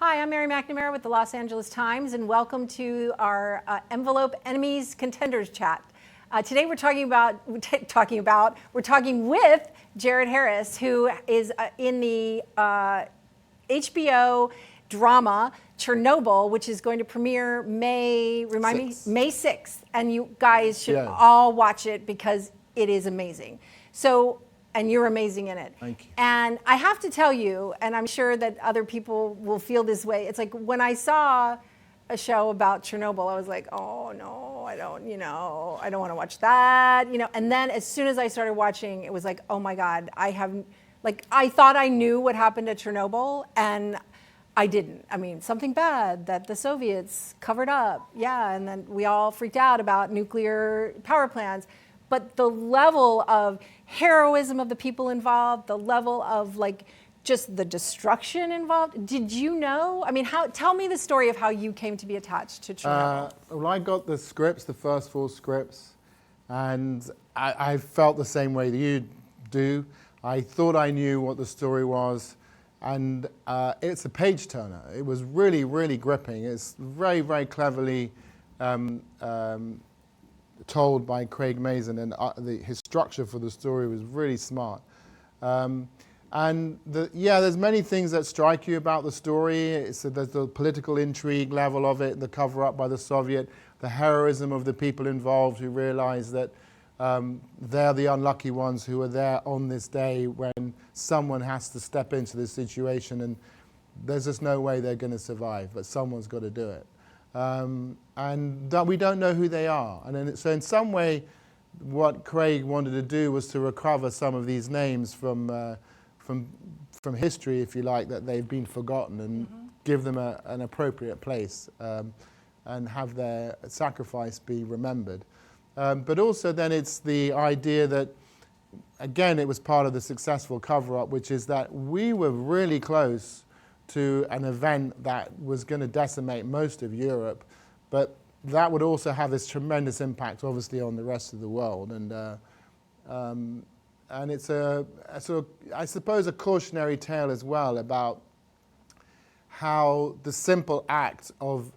Hi, I'm Mary McNamara with the Los Angeles Times, and welcome to our Envelope Emmy Contenders chat. Today we're talking with Jared Harris, who is in the HBO drama Chernobyl, which is going to premiere May 6th. And you guys should all watch it because it is amazing. And you're amazing in it. Thank you. And I have to tell you, and I'm sure that other people will feel this way, it's like when I saw a show about Chernobyl, I was like, oh no, I don't want to watch that, And then as soon as I started watching, it was like, oh my God, I thought I knew what happened at Chernobyl, and I didn't. I mean, something bad that the Soviets covered up, and then we all freaked out about nuclear power plants. But the level of heroism of the people involved, the level of just the destruction involved. Did you know? I mean, tell me the story of how you came to be attached to Chernobyl. Well, I got the scripts, the first 4 scripts, and I felt the same way that you do. I thought I knew what the story was, and it's a page turner. It was really, really gripping. It's very, very cleverly told by Craig Mazin, and his structure for the story was really smart. There's many things that strike you about the story. There's the political intrigue level of it, the cover-up by the Soviet, the heroism of the people involved who realize that they're the unlucky ones who are there on this day when someone has to step into this situation, and there's just no way they're going to survive, but someone's got to do it. And that we don't know who they are. So in some way, what Craig wanted to do was to recover some of these names from history, if you like, that they've been forgotten, and give them an appropriate place, and have their sacrifice be remembered. But also then it's the idea that, again, it was part of the successful cover-up, which is that we were really close to an event that was going to decimate most of Europe, but that would also have this tremendous impact, obviously, on the rest of the world. And it's a sort of, I suppose, a cautionary tale as well about how the simple act of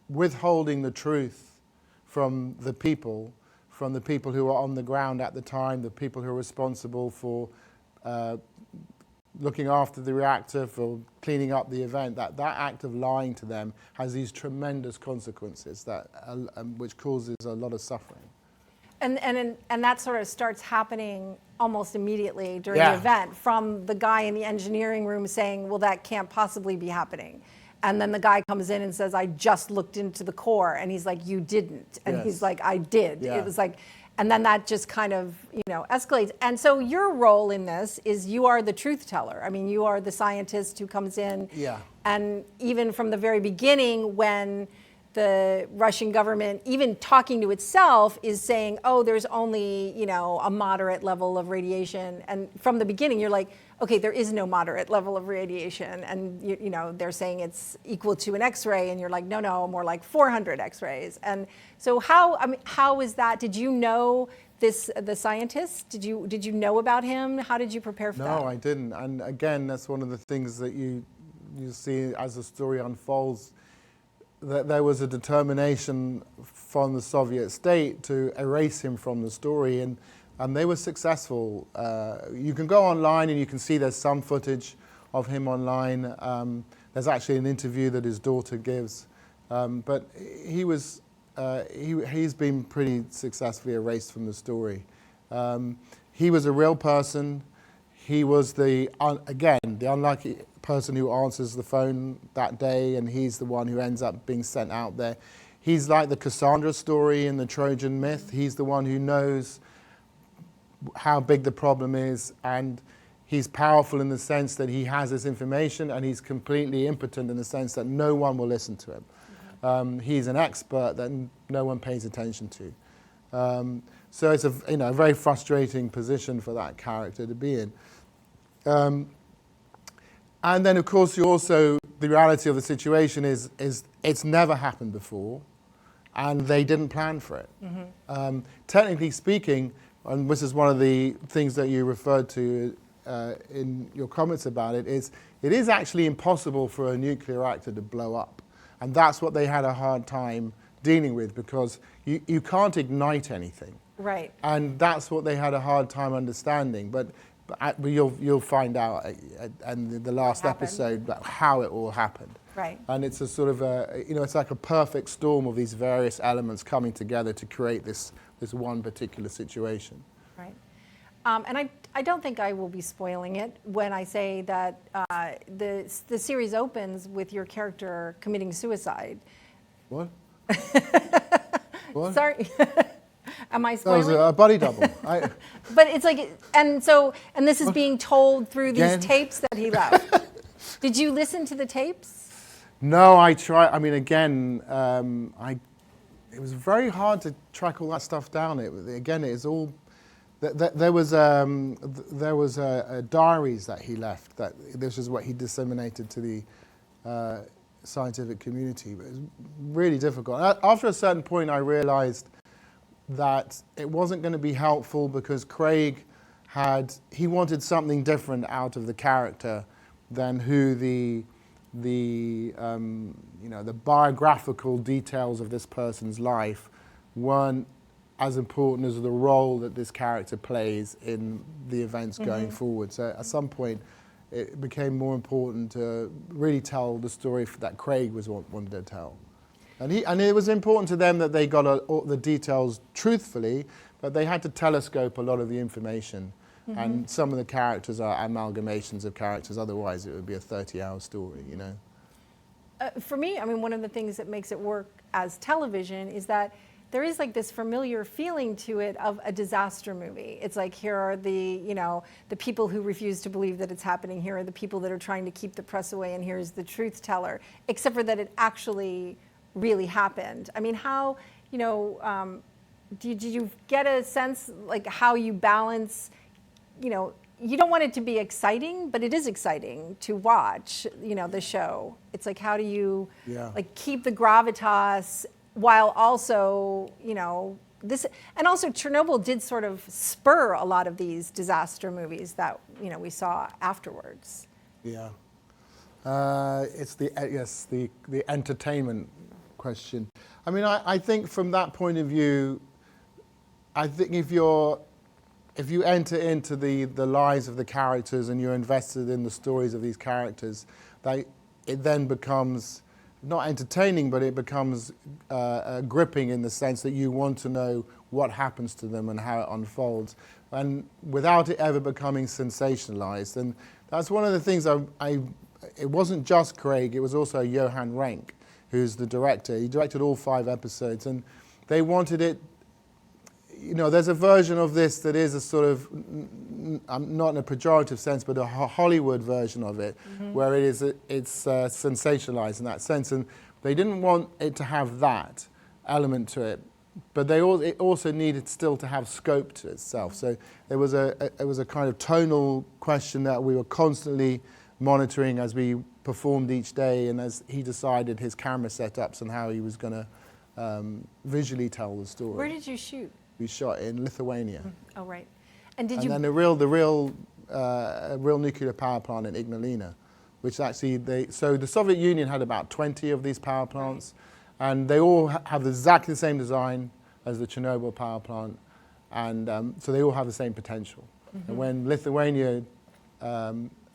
withholding the truth from the people who were on the ground at the time, the people who are responsible for looking after the reactor, for cleaning up the event, that act of lying to them has these tremendous consequences which causes a lot of suffering. And that sort of starts happening almost immediately during the event, from the guy in the engineering room saying, well, that can't possibly be happening. And then the guy comes in and says, I just looked into the core. And he's like, you didn't. And he's like, I did. It was like, and then that just kind of, escalates. And so your role in this is you are the truth teller. I mean, you are the scientist who comes in. And even from the very beginning, when the Russian government, even talking to itself, is saying, oh, there's only, a moderate level of radiation. And from the beginning, you're like, okay, there is no moderate level of radiation. And, they're saying it's equal to an X-ray. And you're like, no, more like 400 X-rays. And so how is that? Did you know the scientist? Did you know about him? How did you prepare for that? No, I didn't. And again, that's one of the things that you see as the story unfolds, that there was a determination from the Soviet state to erase him from the story, and they were successful. You can go online and you can see there's some footage of him online. There's actually an interview that his daughter gives, but he's been pretty successfully erased from the story. He was a real person. He was the unlucky person who answers the phone that day, and he's the one who ends up being sent out there. He's like the Cassandra story in the Trojan myth. He's the one who knows how big the problem is, and he's powerful in the sense that he has this information, and he's completely impotent in the sense that no one will listen to him. He's an expert that no one pays attention to. So it's a very frustrating position for that character to be in. And then, of course, the reality of the situation is it's never happened before, and they didn't plan for it. Technically speaking, and this is one of the things that you referred to in your comments about it, is it is actually impossible for a nuclear reactor to blow up. And that's what they had a hard time dealing with, because you can't ignite anything. Right. And that's what they had a hard time understanding. But you'll find out in the last episode about how it all happened. Right. And it's a sort of it's like a perfect storm of these various elements coming together to create this one particular situation. Right. And I don't think I will be spoiling it when I say that the series opens with your character committing suicide. What? What? Sorry. Am I That spoiling? was a buddy double. But it's like, and this is being told through these tapes that he left. Did you listen to the tapes? No, I tried. I mean, again, it was very hard to track all that stuff down. It is all. There was diaries that he left. That this is what he disseminated to the scientific community. But it was really difficult. After a certain point, I realized that it wasn't going to be helpful, because Craig he wanted something different out of the character than who the biographical details of this person's life weren't as important as the role that this character plays in the events going forward. So at some point, it became more important to really tell the story that Craig wanted to tell. And it was important to them that they got all the details truthfully, but they had to telescope a lot of the information. And some of the characters are amalgamations of characters, otherwise it would be a 30-hour story, you know. For me, I mean, one of the things that makes it work as television is that there is like this familiar feeling to it of a disaster movie. It's like, here are the people who refuse to believe that it's happening. Here are the people that are trying to keep the press away, and here's the truth teller, except for that it actually really happened. I mean, how, did you get a sense like how you balance, you don't want it to be exciting, but it is exciting to watch, the show. It's like, how do you like keep the gravitas while also, this, and also Chernobyl did sort of spur a lot of these disaster movies that, we saw afterwards. Yeah. It's the entertainment question. I mean, I think from that point of view, I think if you enter into the lives of the characters and you're invested in the stories of these characters, it then becomes not entertaining, but it becomes gripping in the sense that you want to know what happens to them and how it unfolds, and without it ever becoming sensationalized. And that's one of the things it wasn't just Craig, it was also Johan Renck, who's the director. He directed all 5 episodes, and they wanted it. There's a version of this that is a sort of, not in a pejorative sense, but a Hollywood version of it, where it's sensationalized in that sense. And they didn't want it to have that element to it, but it also needed still to have scope to itself. So it was a kind of tonal question that we were constantly monitoring as we performed each day, and as he decided his camera setups and how he was going to visually tell the story. Where did you shoot? We shot in Lithuania. Oh, right. And then the real nuclear power plant in Ignalina, which actually so the Soviet Union had about 20 of these power plants, and they all have exactly the same design as the Chernobyl power plant, and so they all have the same potential. And when Lithuania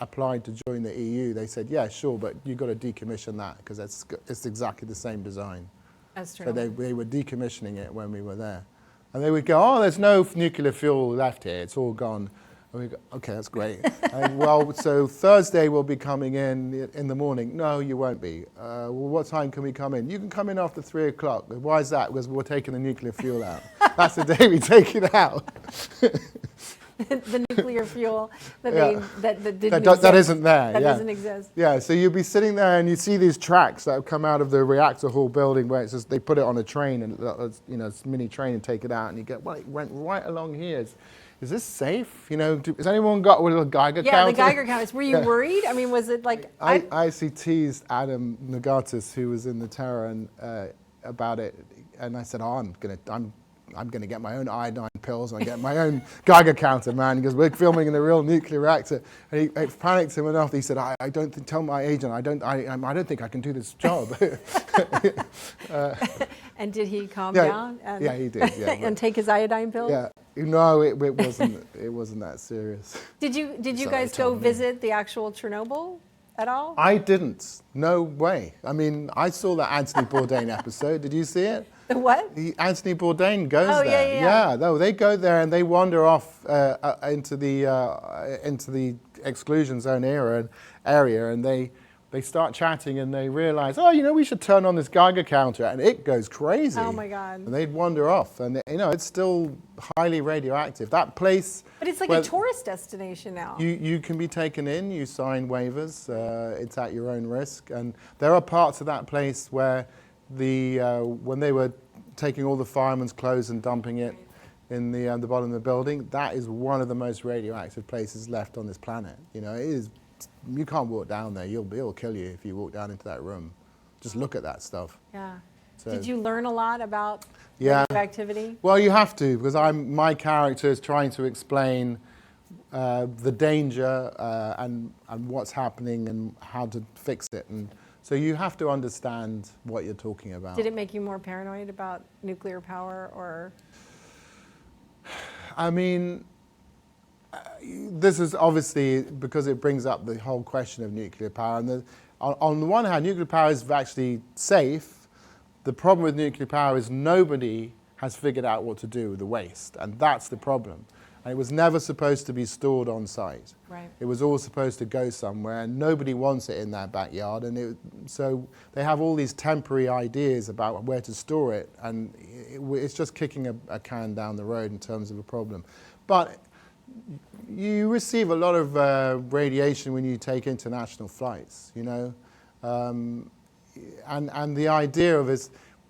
applied to join the EU, they said, yeah, sure, but you've got to decommission that, because it's exactly the same design. As Chernobyl. So they were decommissioning it when we were there. And they would go, oh, there's no nuclear fuel left here, it's all gone. And we go, okay, that's great. And, well, so Thursday we'll be coming in the morning. No, you won't be. Well, what time can we come in? You can come in after 3 o'clock. Why is that? Because we're taking the nuclear fuel out. That's the day we take it out. The nuclear fuel that isn't there. That doesn't exist. Yeah, so you'll be sitting there and you see these tracks that have come out of the reactor hall building, where it's just, they put it on a train, and it's a mini train, and take it out, and you go, well, it went right along here. Is this safe? Has anyone got a little Geiger counter? Yeah, the Geiger counters. Were you worried? I mean, was it like... I actually teased Adam Nagatis, who was in the Terror, and about it, and I said, I'm going to get my own iodine pills and I get my own Geiger counter, man. He goes, we're filming in a real nuclear reactor. And it panicked him enough. He said, I don't tell my agent, I don't think I can do this job. And did he calm down? And, yeah, he did. Yeah, and take his iodine pills? Yeah. No, it wasn't. It wasn't that serious. Did you guys go visit the actual Chernobyl at all? I didn't. No way. I mean, I saw that Anthony Bourdain episode. Did you see it? The what? Anthony Bourdain goes there. Yeah. No, they go there and they wander off into the exclusion zone area, and they start chatting and they realize, we should turn on this Geiger counter, and it goes crazy. Oh my God. And they'd wander off, and it's still highly radioactive. That place. But it's like a tourist destination now. You can be taken in, you sign waivers, it's at your own risk. And there are parts of that place where when they were taking all the firemen's clothes and dumping it in the bottom of the building, that is one of the most radioactive places left on this planet. It is. You can't walk down there. It'll kill you if you walk down into that room. Just look at that stuff. Yeah. So, did you learn a lot about radioactivity? Well, you have to, because my character is trying to explain the danger and what's happening and how to fix it. And so you have to understand what you're talking about. Did it make you more paranoid about nuclear power, or? I mean, this is obviously because it brings up the whole question of nuclear power. And on the one hand, nuclear power is actually safe. The problem with nuclear power is nobody has figured out what to do with the waste, and that's the problem. And it was never supposed to be stored on site. Right. It was all supposed to go somewhere, and nobody wants it in their backyard. And so they have all these temporary ideas about where to store it, and it's just kicking a can down the road in terms of a problem. But you receive a lot of radiation when you take international flights, and the idea of is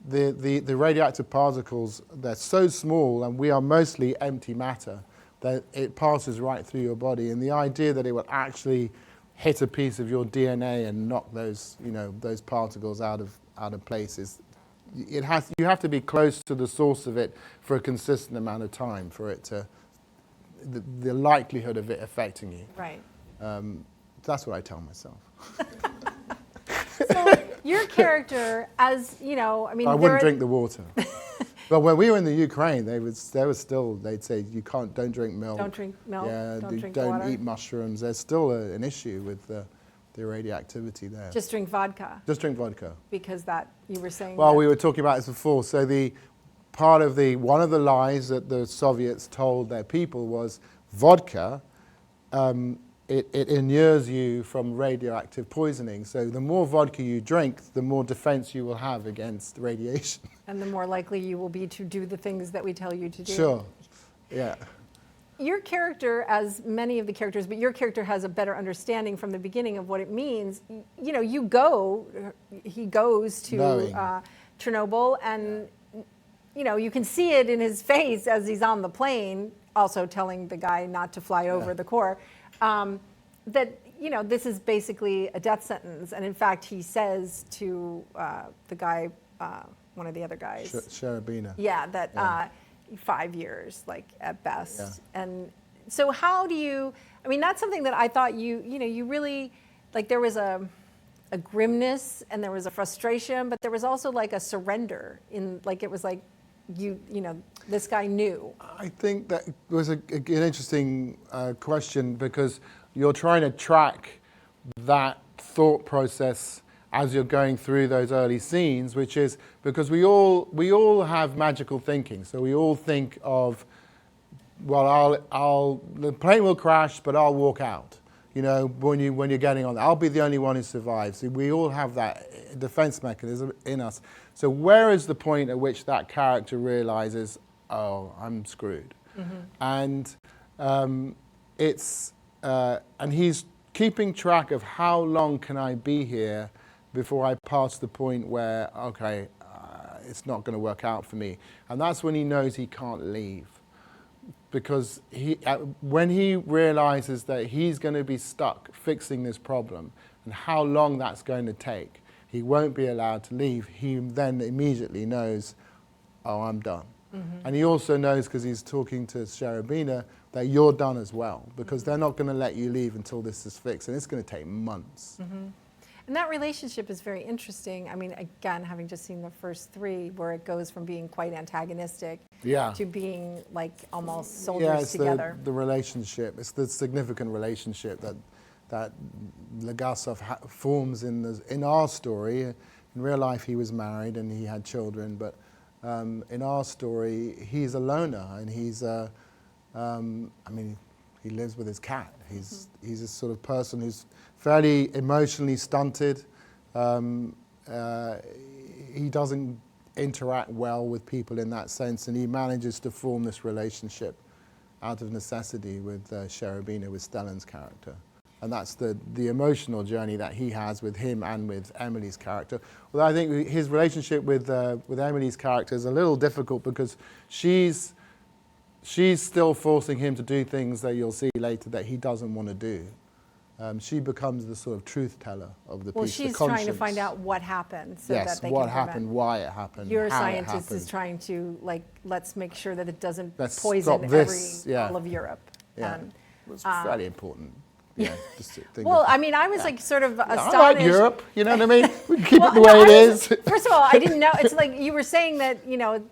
the radioactive particles, they're so small, and we are mostly empty matter, that it passes right through your body. And the idea that it will actually hit a piece of your DNA and knock those particles out of place you have to be close to the source of it for a consistent amount of time for it to. The likelihood of it affecting you. Right. That's what I tell myself. So your character, I wouldn't drink the water. But when we were in the Ukraine, they'd say don't drink milk. Don't drink milk. Yeah, don't drink don't water. eat mushrooms. There's still an issue with the radioactivity there. Just drink vodka. Just drink vodka. Because that you were saying. Well, we were talking about this before. So one of the lies that the Soviets told their people was vodka, it inures you from radioactive poisoning. So the more vodka you drink, the more defense you will have against radiation. And the more likely you will be to do the things that we tell you to do. Sure, yeah. Your character, as many of the characters, but your character has a better understanding from the beginning of what it means. He goes to Chernobyl, and you can see it in his face as he's on the plane, also telling the guy not to fly over the core, that, this is basically a death sentence. And in fact, he says to the guy, one of the other guys. Chernobyl. Yeah, that 5 years, like, at best. Yeah. And so how do you, that's something that I thought you really, like, there was a grimness and there was a frustration, but there was also like a surrender it was like, this guy knew. I think that was an interesting question, because you're trying to track that thought process as you're going through those early scenes, which is because we all have magical thinking. So we all think of, well, the plane will crash, but I'll walk out. When you're getting on, I'll be the only one who survives. We all have that defense mechanism in us. So where is the point at which that character realizes, oh, I'm screwed? Mm-hmm. And and he's keeping track of how long can I be here before I pass the point where, okay, it's not going to work out for me. And that's when he knows he can't leave. Because when he realizes that he's going to be stuck fixing this problem and how long that's going to take, he won't be allowed to leave. He then immediately knows, oh, I'm done. And he also knows, because he's talking to Cherubina, that you're done as well, because they're not going to let you leave until this is fixed, and it's going to take months. And that relationship is very interesting. I mean, again, having just seen the first 3, where it goes from being quite antagonistic to being like almost soldiers together. The relationship. It's the significant relationship that Lagasse forms in our story. In real life, he was married and he had children, but in our story, he's a loner, and he's I mean, he lives with his cat. He's a sort of person who's fairly emotionally stunted. He doesn't interact well with people in that sense, and he manages to form this relationship out of necessity with Cherubina, with Stellan's character. And that's the emotional journey that he has with him and with Emily's character. Although I think his relationship with Emily's character is a little difficult, because she's still forcing him to do things that you'll see later that he doesn't want to do. She becomes the sort of truth teller of the piece. Well, she's trying to find out what happened, so that they what can happened, why it happened, Your how scientist it happened. is trying to, like, let's make sure that it doesn't Let's poison stop this, all of Europe. Yeah, it's fairly important. Yeah, just to think Well, of, I mean, I was like sort of astonished. I like Europe, you know what I mean? We can keep it the way it is. First of all, I didn't know. It's like you were saying that, you know,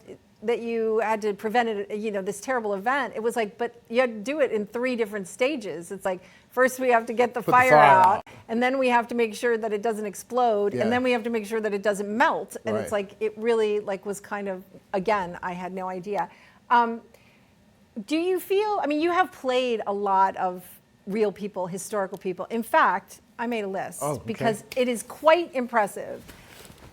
that you had to prevent it, you know, this terrible event. It was like, but you had to do it in 3 different stages. It's like, first we have to get the fire out, and then we have to make sure that it doesn't explode, and then we have to make sure that it doesn't melt. And it's like, it really like was kind of, again, I had no idea. Do you feel, I mean, you have played a lot of real people, historical people. In fact, I made a list because it is quite impressive.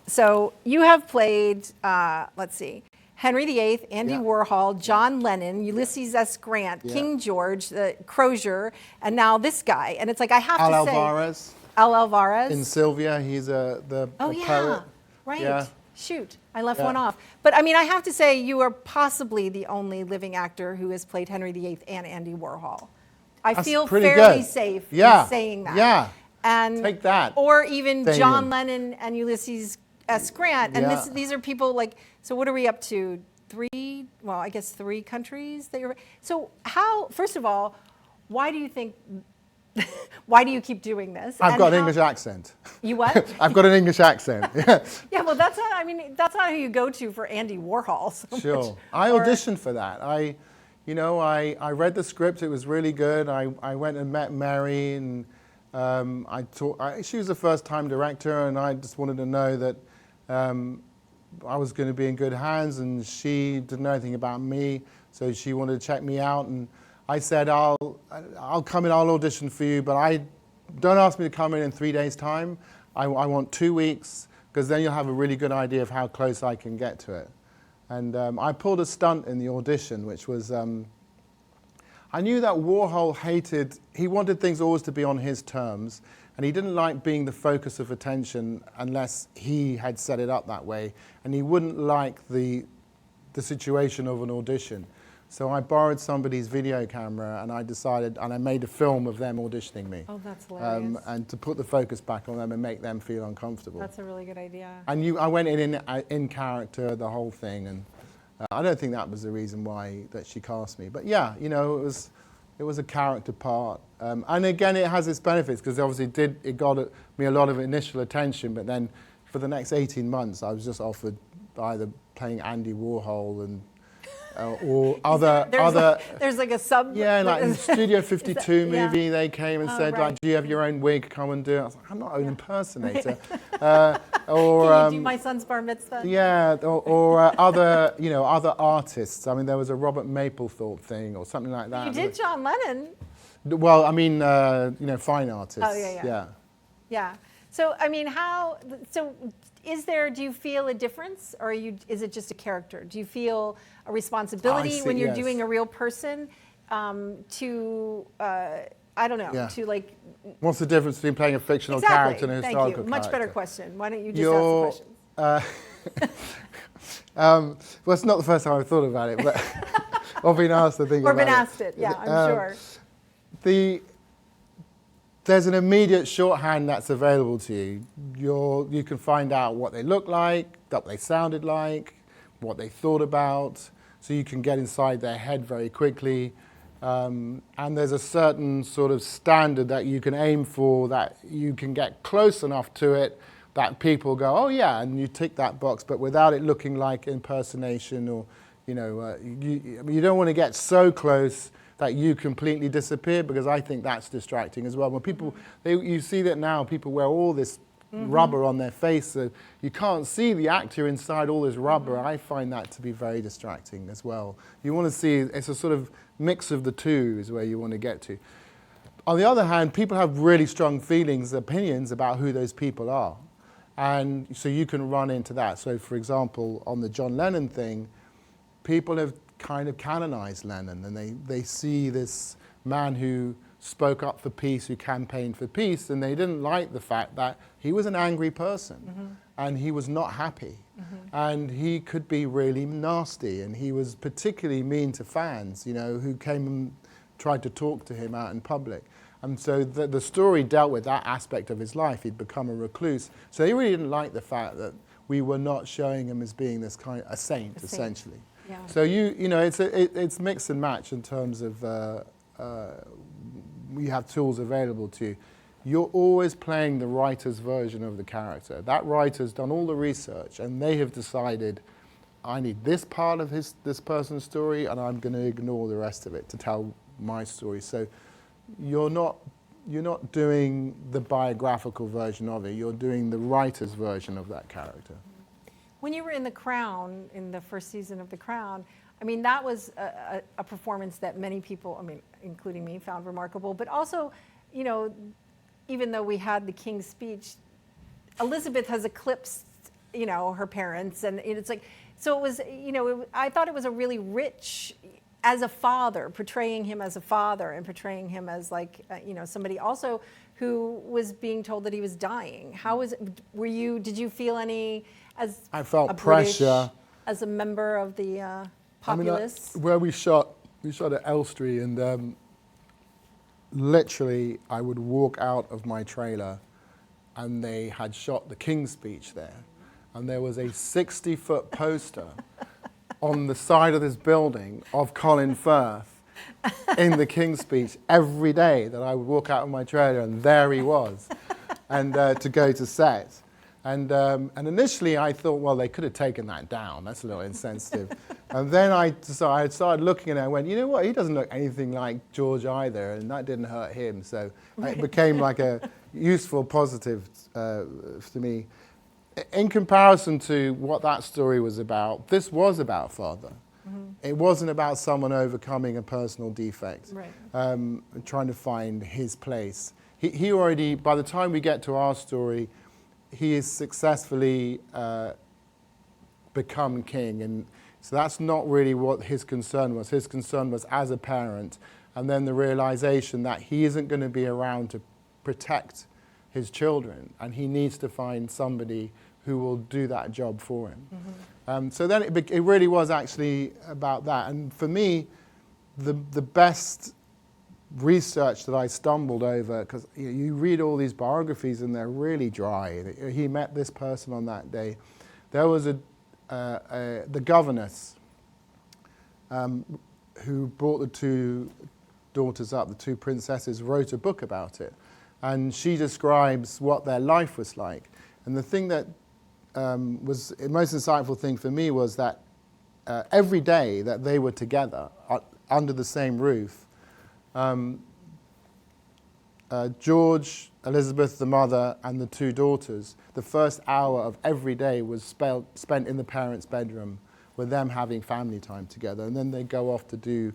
So you have played, let's see, Henry VIII, Andy Warhol, John Lennon, Ulysses S. Grant, King George, Crozier, and now this guy. And it's like, I have to say... Alvarez. Al Alvarez. In Sylvia, he's a poet. Right. Yeah. Shoot, I left one off. But I mean, I have to say, you are possibly the only living actor who has played Henry VIII and Andy Warhol. I feel fairly safe in saying that. Yeah. And take that. Or even John Lennon and Ulysses S. Grant. And these are people like, so what are we up to? 3, well, I guess 3 countries that you're, so how, first of all, why do you think, why do you keep doing this? I've got an English accent. You what? I've got an English accent. Yeah, well, that's not, I mean, that's not who you go to for Andy Warhol so Sure. much. I auditioned for that. I read the script. It was really good. I went and met Mary, and she was a first-time director, and I just wanted to know that I was going to be in good hands, and she didn't know anything about me, so she wanted to check me out, and I said, I'll come in, I'll audition for you, but don't ask me to come in 3 days' time. I want 2 weeks, because then you'll have a really good idea of how close I can get to it. And I pulled a stunt in the audition, which was, I knew that Warhol he wanted things always to be on his terms, and he didn't like being the focus of attention unless he had set it up that way, and he wouldn't like the situation of an audition. So I borrowed somebody's video camera, and I made a film of them auditioning me. Oh, that's hilarious. And to put the focus back on them and make them feel uncomfortable. That's a really good idea. And I went in character, the whole thing, and I don't think that was the reason why that she cast me. But yeah, you know, it was a character part. And again, it has its benefits, because obviously it got me a lot of initial attention, but then for the next 18 months, I was just offered either playing Andy Warhol and or there's like a sub. Yeah, like in Studio 52 movie, they came and said, like, do you have your own wig? Come and do it. I was like, I'm not an impersonator. Or can you do my son's bar mitzvah? Yeah, or other, you know, other artists. I mean, there was a Robert Mapplethorpe thing or something like that. You did John Lennon. Well, I mean, you know, fine artists. Oh, yeah. Yeah. So, I mean, do you feel a difference, or is it just a character? Do you feel a responsibility when you're doing a real person to, I don't know, to like... What's the difference between playing a fictional character and a historical character? Much better question. Why don't you just ask the questions? Well, it's not the first time I've thought about it, but or been asked to think about it. Or been asked it, yeah, I'm sure. There's an immediate shorthand that's available to you. You can find out what they look like, what they sounded like, what they thought about. so you can get inside their head very quickly. And there's a certain sort of standard that you can aim for, that you can get close enough to it that people go, oh yeah, and you tick that box, but without it looking like impersonation, or you don't want to get so close that you completely disappear, because I think that's distracting as well. When people, you see that now, people wear all this rubber on their face, so you can't see the actor inside all this rubber. I find that to be very distracting as well. You want to see, it's a sort of mix of the two is where you want to get to. On the other hand, people have really strong feelings, opinions about who those people are. And so you can run into that. So for example, on the John Lennon thing, people have kind of canonized Lennon, and they see this man who spoke up for peace, who campaigned for peace, and they didn't like the fact that he was an angry person, and he was not happy, and he could be really nasty, and he was particularly mean to fans, who came and tried to talk to him out in public. And so the story dealt with that aspect of his life. He'd become a recluse. So they really didn't like the fact that we were not showing him as being this kind of a saint, essentially. Yeah. So it's mix and match in terms of you have tools available to you. You're always playing the writer's version of the character. That writer's done all the research, and they have decided, I need this part of this person's story, and I'm going to ignore the rest of it to tell my story. So you're not doing the biographical version of it. You're doing the writer's version of that character. When you were in The Crown, in the first season of The Crown, I mean, that was a performance that many people, I mean, including me, found remarkable. But also, even though we had the King's Speech, Elizabeth has eclipsed, her parents, and it's like, so it was, I thought it was a really rich, as a father, portraying him as a father, and portraying him as like, somebody also who was being told that he was dying. How was it, did you feel any, as I felt a pressure. British, as a member of the populace? Where we shot at Elstree, and literally I would walk out of my trailer, and they had shot the King's Speech there, and there was a 60-foot poster on the side of this building of Colin Firth in the King's Speech every day that I would walk out of my trailer, and there he was, and to go to set. And initially I thought, well, they could have taken that down. That's a little insensitive. And then I started looking at it and went, you know what, he doesn't look anything like George either, and that didn't hurt him. So it became like a useful positive to me. In comparison to what that story was about, this was about father. It wasn't about someone overcoming a personal defect, trying to find his place. He already, by the time we get to our story, he has successfully become king, and so that's not really what his concern was. His concern was as a parent, and then the realization that he isn't going to be around to protect his children, and he needs to find somebody who will do that job for him. So then it really was actually about that. And for me, the best research that I stumbled over, because you read all these biographies and they're really dry. He met this person on that day. There was the governess who brought the two daughters up, the two princesses, wrote a book about it. And she describes what their life was like. And the thing that was the most insightful thing for me was that every day that they were together under the same roof, George, Elizabeth, the mother, and the two daughters, the first hour of every day was spent in the parents' bedroom with them having family time together. And then they go off to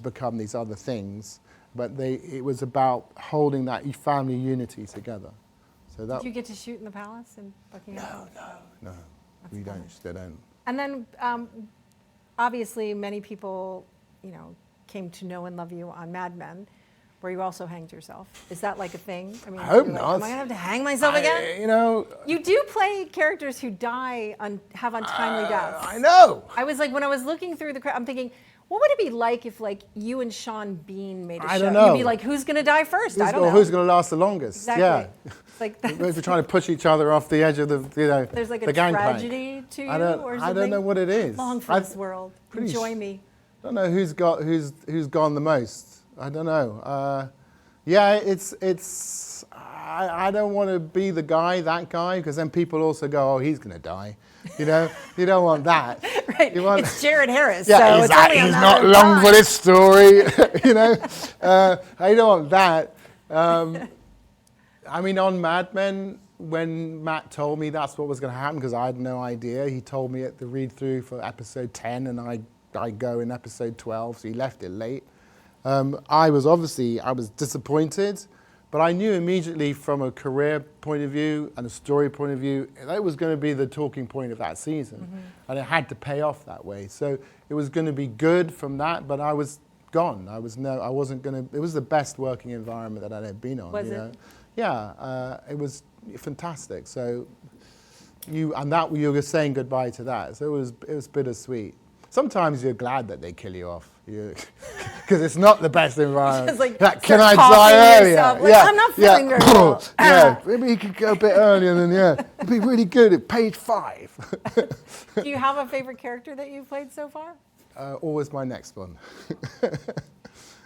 become these other things. But it was about holding that family unity together. So that, did you get to shoot in the palace in Buckingham? No. We don't. They don't. And then, obviously, many people, came to know and love you on Mad Men, where you also hanged yourself. Is that like a thing? I mean, I hope like, not. am I gonna have to hang myself again? You do play characters who die have untimely deaths. I know. I was like, when I was looking through I'm thinking, What would it be like if, like, you and Sean Bean made a show? I don't know. You'd be like, who's going to die first? I don't know. Who's going to last the longest? Exactly. Yeah. It's like If we're trying to push each other off the edge of the, there's like the a gangplank. tragedy to you, I or something. don't know what it is. Long for this world. Enjoy me. I don't know who's gone the most. I don't know. Yeah, I don't want to be that guy, because then people also go, oh, he's going to die. You know, you don't want that. Right. It's Jared Harris. Yeah, so exactly. It's he's not long for this story. You know, I don't want that. I mean, on Mad Men, when Matt told me that's what was going to happen, because I had no idea, he told me at the read-through for episode 10, and I go in episode 12, so he left it late. I was disappointed, but I knew immediately from a career point of view and a story point of view, that was going to be the talking point of that season. Mm-hmm. And it had to pay off that way. So it was going to be good from that, but I was gone. I wasn't going to, it was the best working environment that I'd ever been on. Was you it? know? Yeah, it was fantastic. So you were saying goodbye to that. So it was bittersweet. Sometimes you're glad that they kill you off, because it's not the best environment. Like, can I die earlier? Like, I'm not feeling very well. Yeah, maybe you could go a bit earlier than, it'd be really good at page 5. Do you have a favorite character that you've played so far? Always my next one.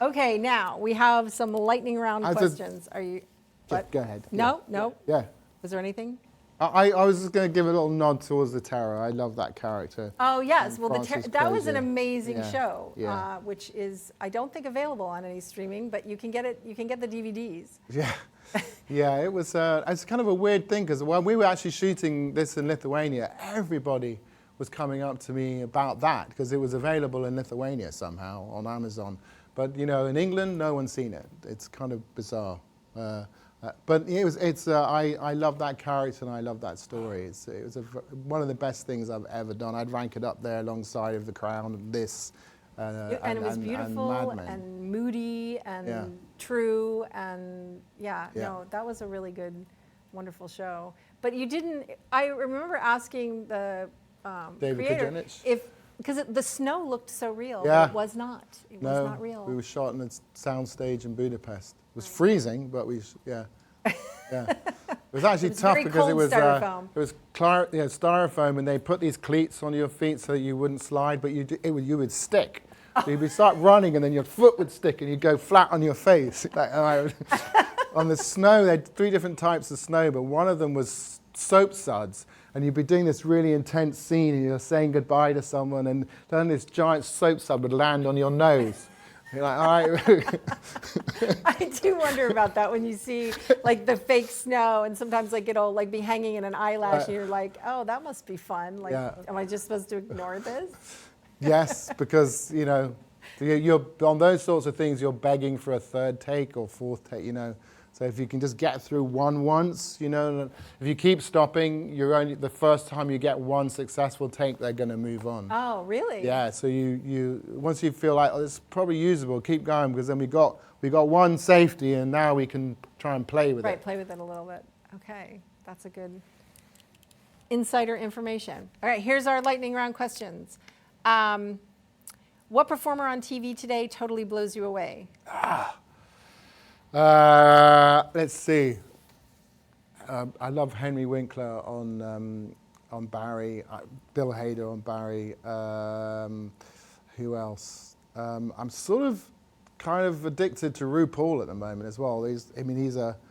Okay, now we have some lightning round questions. Are you? What? Go ahead. No, no. Yeah. Was there anything? I was just going to give a little nod towards the Terror. I love that character. Oh yes, well that was an Crozier. amazing Yeah. show, Yeah. which is I don't think available on any streaming, but you can get it. You can get the DVDs. Yeah, yeah. It's kind of a weird thing, because when we were actually shooting this in Lithuania, everybody was coming up to me about that, because it was available in Lithuania somehow on Amazon. But in England, no one's seen it. It's kind of bizarre. But I love that character and I love that story. It was one of the best things I've ever done. I'd rank it up there alongside of The Crown and this. And it was beautiful and moody and true and no, that was a really good, wonderful show. But you didn't. I remember asking the David creator Kujanich? because the snow looked so real. Yeah. But it was not. It No, was not real. we were shot in a soundstage in Budapest. It was freezing, but yeah. It was actually tough because it was styrofoam, and they put these cleats on your feet so that you wouldn't slide, but you would stick. So you'd start running, and then your foot would stick, and you'd go flat on your face. On the snow, they had 3 different types of snow, but one of them was soap suds, and you'd be doing this really intense scene, and you're saying goodbye to someone, and then this giant soap sud would land on your nose. You're like, all right. I do wonder about that when you see like the fake snow, and sometimes like it'll like be hanging in an eyelash, and you're like, oh, that must be fun. Like, am I just supposed to ignore this? Yes, because you're on those sorts of things. You're begging for a 3rd take or 4th take. So if you can just get through one once, if you keep stopping, the first time you get one successful take, they're going to move on. Oh, really? Yeah. So you once you feel like, oh, it's probably usable, keep going, because then we got one safety, and now we can try and play with it. Right, play with it a little bit. Okay, that's a good insider information. All right, here's our lightning round questions. What performer on TV today totally blows you away? Let's see. I love Henry Winkler on Barry, Bill Hader on Barry. Who else? I'm sort of kind of addicted to RuPaul at the moment as well.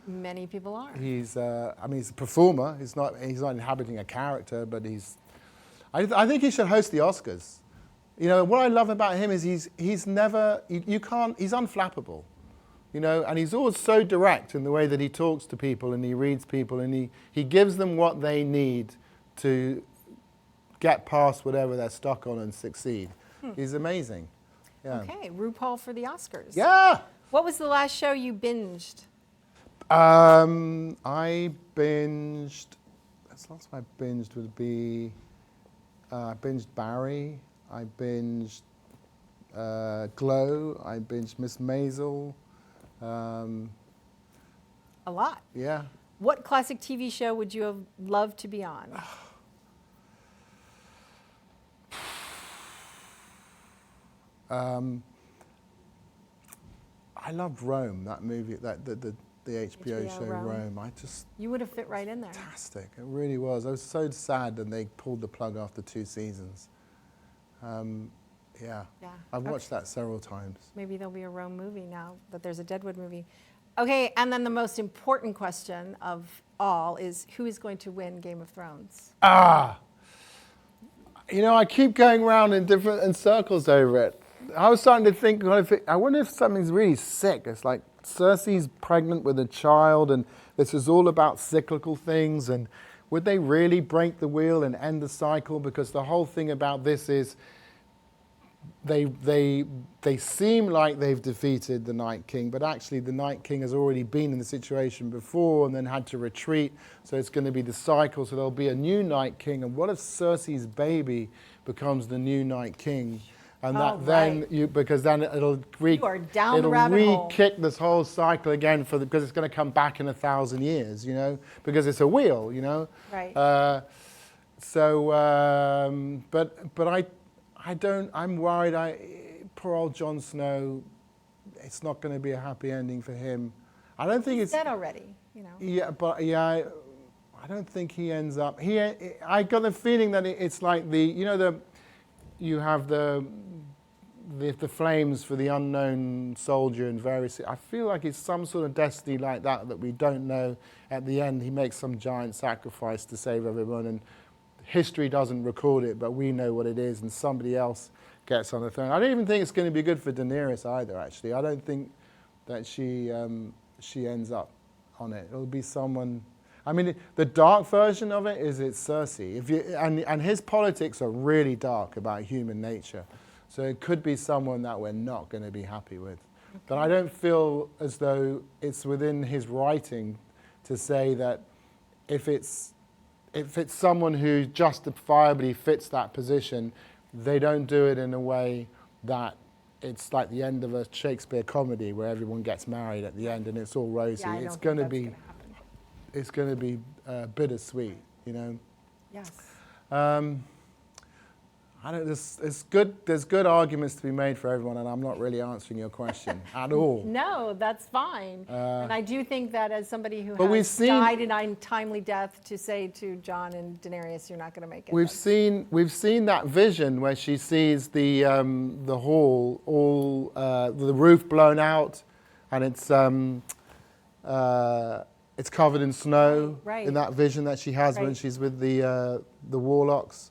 Many people are. He's a performer. He's not inhabiting a character, but I think he should host the Oscars. What I love about him is he's unflappable. And he's always so direct in the way that he talks to people and he reads people, and he gives them what they need to get past whatever they're stuck on and succeed. He's amazing. Yeah. Okay, RuPaul for the Oscars. Yeah. What was the last show you binged? I binged. The last one I binged would be. I binged Barry. I binged Glow. I binged Miss Maisel. A lot. Yeah. What classic TV show would you have loved to be on? I loved Rome, that movie, the HBO show Rome. You would have fit right in there. Fantastic, it really was. I was so sad that they pulled the plug after 2 seasons. Yeah, I've watched that several times. Maybe there'll be a Rome movie now that there's a Deadwood movie. Okay, and then the most important question of all is, who is going to win Game of Thrones? You know, I keep going around in circles over it. I was starting to think, I wonder if something's really sick. It's like Cersei's pregnant with a child, and this is all about cyclical things, and would they really break the wheel and end the cycle? Because the whole thing about this is they seem like they've defeated the Night King, but actually the Night King has already been in the situation before and then had to retreat. So it's going to be the cycle. So there'll be a new Night King. And what if Cersei's baby becomes the new Night King? And because then it'll re-kick this whole cycle again because it's going to come back in 1,000 years, you know, because it's a wheel, you know. Right. I'm worried. Poor old Jon Snow, it's not going to be a happy ending for him. I don't think He's dead already, you know. Yeah, but I don't think he ends up. I got the feeling that it's like you have the flames for the unknown soldier and various. I feel like it's some sort of destiny like that we don't know. At the end, he makes some giant sacrifice to save everyone, and history doesn't record it, but we know what it is, and somebody else gets on the throne. I don't even think it's going to be good for Daenerys either, actually. I don't think that she ends up on it. It'll be someone. I mean, the dark version of it is it's Cersei. And his politics are really dark about human nature. So it could be someone that we're not going to be happy with. Okay. But I don't feel as though it's within his writing to say that if it's someone who justifiably fits that position, they don't do it in a way that it's like the end of a Shakespeare comedy where everyone gets married at the end and it's all rosy. Yeah, it's going to be bittersweet, you know. Yes. There's good arguments to be made for everyone, and I'm not really answering your question at all. No, that's fine. And I do think that as somebody who has died an untimely death, to say to Jon and Daenerys, you're not going to make it. We've seen that vision where she sees the hall, all the roof blown out, and it's covered in snow. Right. In that vision that she has when she's with the warlocks.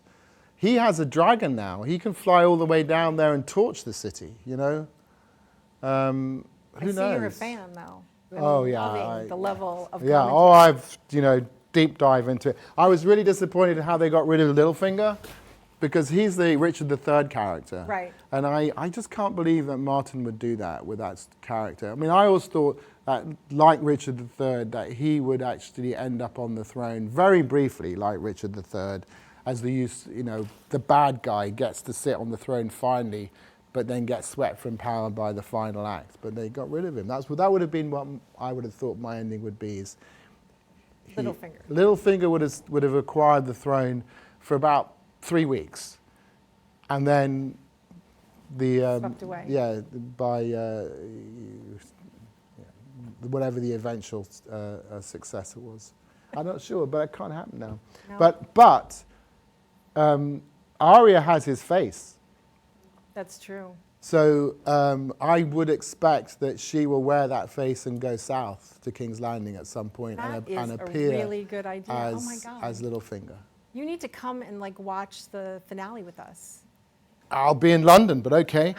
He has a dragon now. He can fly all the way down there and torch the city, you know? Who knows? You're a fan, though. The level of I've, deep dive into it. I was really disappointed in how they got rid of Littlefinger because he's the Richard III character. Right. And I just can't believe that Martin would do that with that character. I mean, I always thought that, like Richard III, that he would actually end up on the throne very briefly, like Richard III. As the bad guy gets to sit on the throne finally, but then gets swept from power by the final act. But they got rid of him. That would have been what I would have thought my ending would be. Is Littlefinger would have acquired the for about 3 weeks, and then swept away. Yeah, by whatever the eventual successor was. I'm not sure, but it can't happen now. No. But Arya has his face. That's true. So I would expect that she will wear that face and go south to King's Landing at some point and appear a really good idea. As Littlefinger. You need to come and watch the finale with us. I'll be in London, but okay.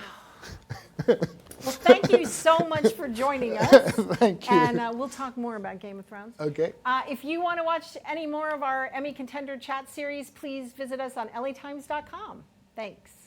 Well, thank you so much for joining us. Thank you. And we'll talk more about Game of Thrones. Okay. If you want to watch any more of our Emmy Contender Chat series, please visit us on LAtimes.com. Thanks.